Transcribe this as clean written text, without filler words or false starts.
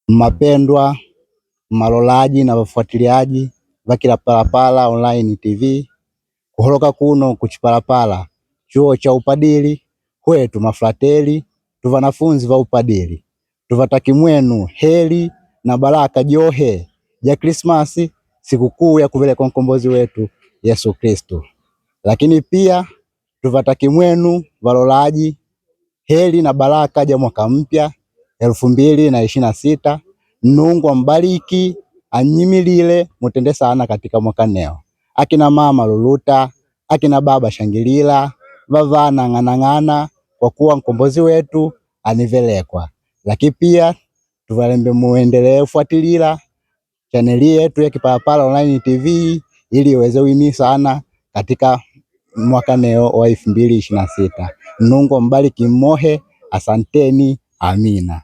Mapendwa malolaji na wafuatiliaji wa Kilapalapala Online TV kuholoka kuno kuchipalapala chuo cha upadili kwetu mafrateli tu wanafunzi wa upadili tuvataki mwenu heri na baraka johe ya Krismasi, sikukuu ya kuveleka mkombozi wetu Yesu Kristo. Lakini pia tuvataki mwenu walolaji heri na baraka ja mwaka mpya 2026. Mungu ambariki anyimilile mutende sana katika mwaka neo. Akina mama luluta, akina baba shangilila, vavana ng'anang'ana kwa kuwa mkombozi wetu anivelekwa. Lakini pia tuvalembe muendelee kufuatilila chaneli yetu ya Kipalapala Online TV ili iweze uimi sana katika mwaka neo wa 2026. Mungu ambariki mmohe, asanteni, amina.